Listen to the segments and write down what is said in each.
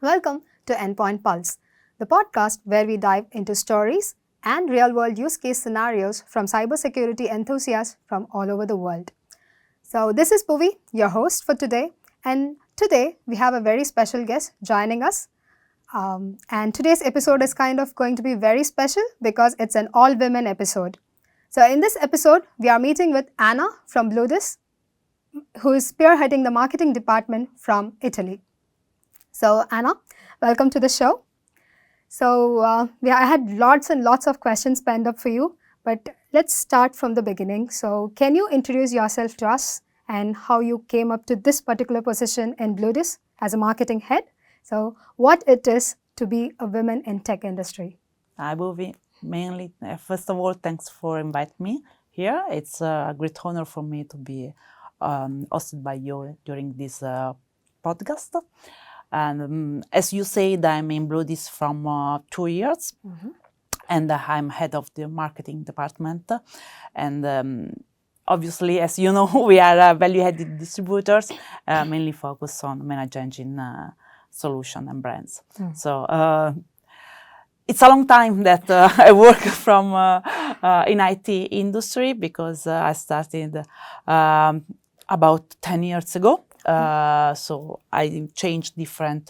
Welcome to Endpoint Pulse, the podcast where we dive into stories and real-world use case scenarios from cybersecurity enthusiasts from all over the world. So this is Puvi, your host for today, and today we have a very special guest joining us. And today's episode is kind of going to be very special because it's an all-women episode. So in this episode, we are meeting with Anna from Bludis, who is spearheading the marketing department from Italy. So Anna, welcome to the show. So I had lots and lots of questions penned up for you, but let's start from the beginning. So can you introduce yourself to us and how you came up to this particular position in Bludis as a marketing head? So what it is to be a woman in tech industry? Hi, Buvi. Mainly, first of all, thanks for inviting me here. It's a great honor for me to be hosted by you during this podcast. And as you said, I'm in Bludis from 2 years, and I'm head of the marketing department. And obviously, as you know, we are value-added distributors, mainly focused on managed engine solution and brands. So it's a long time that I work from in IT industry because I started about 10 years ago. So I changed different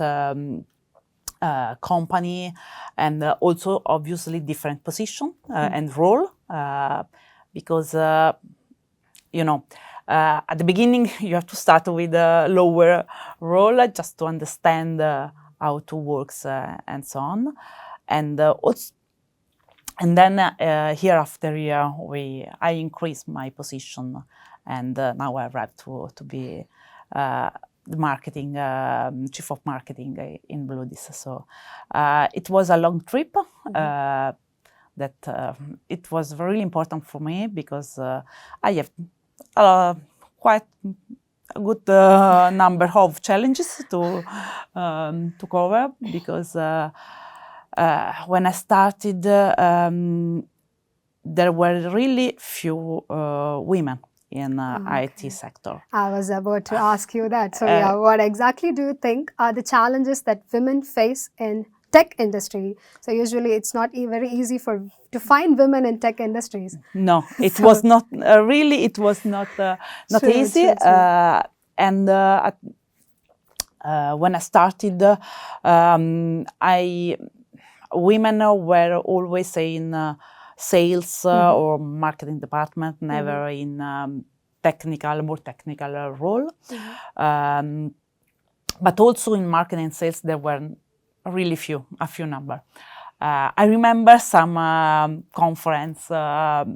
company and also obviously different position and role because you know, at the beginning you have to start with a lower role just to understand how it works and so on, and then year after year I increased my position, and now I arrived to be the marketing chief of marketing in Bludis. So it was a long trip that it was really important for me because I have quite a good number of challenges to cover, because when I started there were really few women in IT sector. I was about to ask you that. So what exactly do you think are the challenges that women face in tech industry? So usually it's not very easy to find women in tech industries. No, it was not really. It was not easy. True. And when I started, women were always in sales or marketing department, never in more technical role. But also in marketing and sales, there were really a few number. I remember some conference that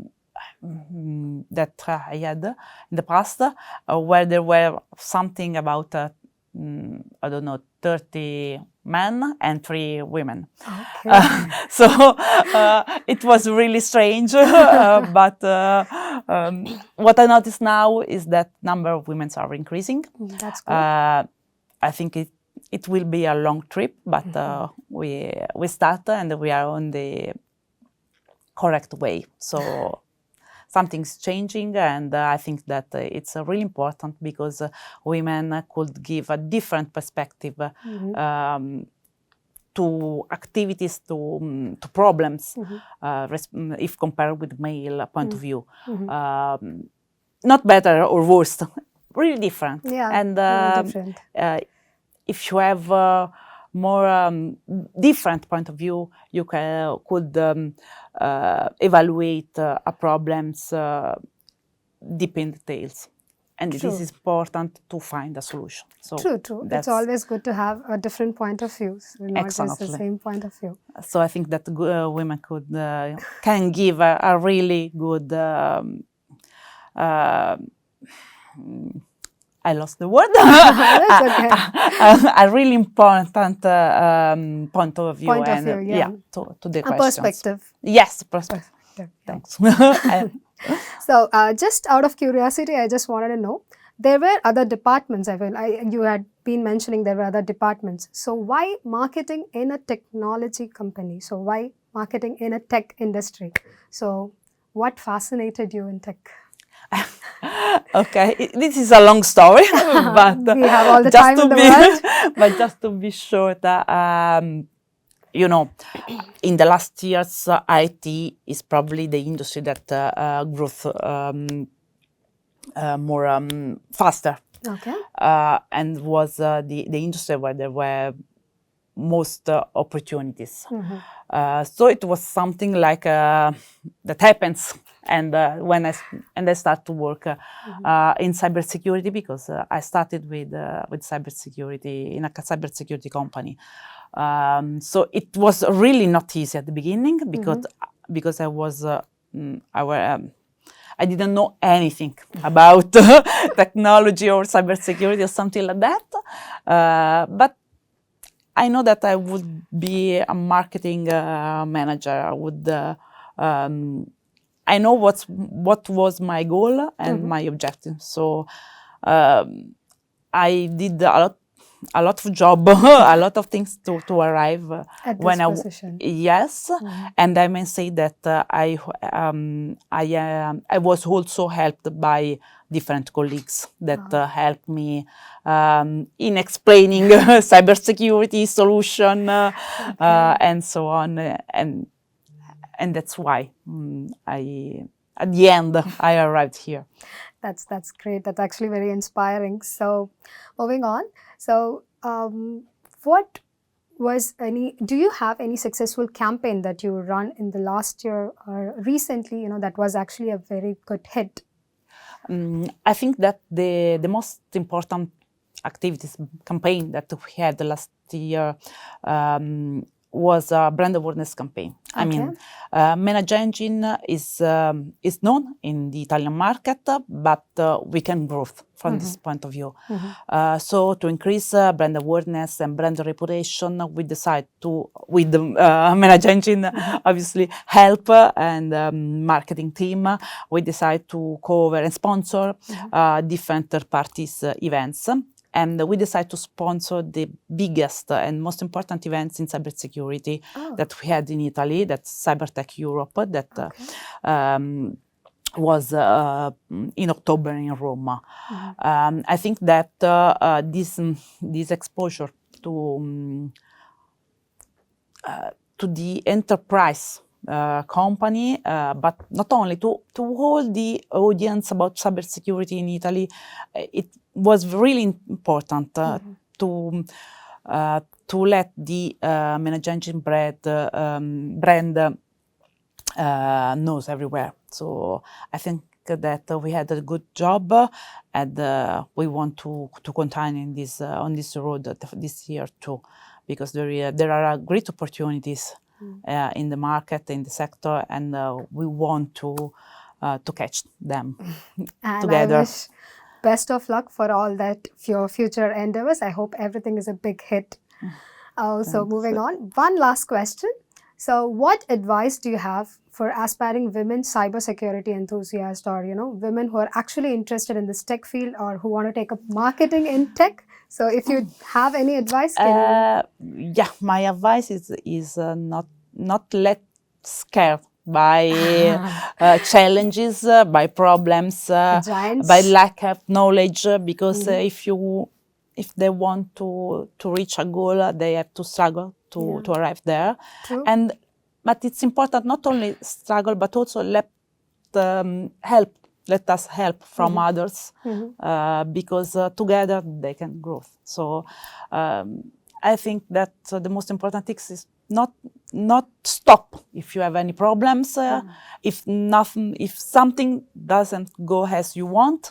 I had in the past where there were something about I don't know, 30 men and 3 women. Okay. So it was really strange. But what I notice now is that number of women are increasing. That's good. I think it will be a long trip, but we start and we are on the correct way. So something's changing, and I think that it's really important because women could give a different perspective to activities, to problems, if compared with male point of view. Not better or worse, really different. Yeah, and different. If you have more different point of view, you could evaluate a problems deep in details, and True. It is important to find a solution. So True. It's always good to have a different point of view, so not Excellently. just the same point of view. So I think that women can give a really good. I lost the word. That's okay. A really important point of view. To the questions. Perspective. Yes, perspective. Thanks. So just out of curiosity, I just wanted to know, there were other departments. You had been mentioning there were other departments. So why marketing in a technology company? So why marketing in a tech industry? So what fascinated you in tech? Okay, this is a long story, but We have all the just time to in the be, world. but just to be short, you know, in the last years, IT is probably the industry that growth more faster, Okay. and was the industry where there were most opportunities. So it was something like that happens, and when I start to work in cybersecurity, because I started with cybersecurity in a cybersecurity company. So it was really not easy at the beginning because I was I didn't know anything about technology or cybersecurity or something like that, but I know that I would be a marketing manager. I would. I know what was my goal and my objective. So I did a lot of job, a lot of things to arrive At when this position. yes, and I may say that I was also helped by different colleagues that helped me in explaining cybersecurity solution and so on, and that's why I at the end I arrived here. That's great. That's actually very inspiring. So, moving on. So, what was any? Do you have any successful campaign that you run in the last year or recently? You know, that was actually a very good hit. I think that the most important activities campaign that we had last year was a brand awareness campaign. I mean, Manage Engine is known in the Italian market, but we can grow from this point of view. So to increase brand awareness and brand reputation, we decide to, with the Manage Engine, obviously help and marketing team, we decide to cover and sponsor different third parties events. And we decided to sponsor the biggest and most important events in cybersecurity that we had in Italy, that's Cybertech Europe, that was in October in Rome. I think that this exposure to the enterprise company, but not only to all the audience about cybersecurity in Italy, it was really important to let the Manage Engine brand knows everywhere. So I think that we had a good job, and we want to continue in this on this road this year too, because there are great opportunities in the market, in the sector, and we want to catch them And together. I wish best of luck for all that your future endeavors. I hope everything is a big hit. So moving on, one last question. So what advice do you have for aspiring women cybersecurity enthusiasts, or women who are actually interested in this tech field or who want to take up marketing in tech? So if you have any advice, can you? Yeah, my advice is not let scared by challenges, by problems, Giants. by lack of knowledge, because if they want to reach a goal, they have to struggle to arrive there. True. But it's important not only struggle, but also let us help from others, because together they can grow. So I think that the most important thing is not stop if you have any problems. If something doesn't go as you want,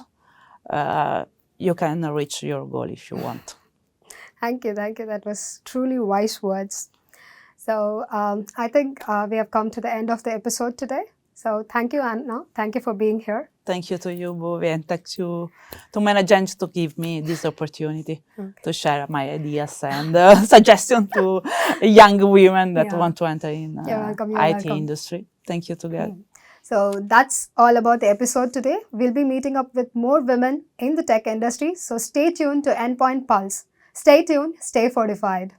you can reach your goal if you want. Thank you. That was truly wise words. So I think we have come to the end of the episode today. So thank you, Anna. Thank you for being here. Thank you to you, Bhuvi, and thank you to Manage Engine to give me this opportunity to share my ideas and suggestions to young women that want to enter in IT industry. Thank you together. So that's all about the episode today. We'll be meeting up with more women in the tech industry. So stay tuned to Endpoint Pulse. Stay tuned, stay fortified.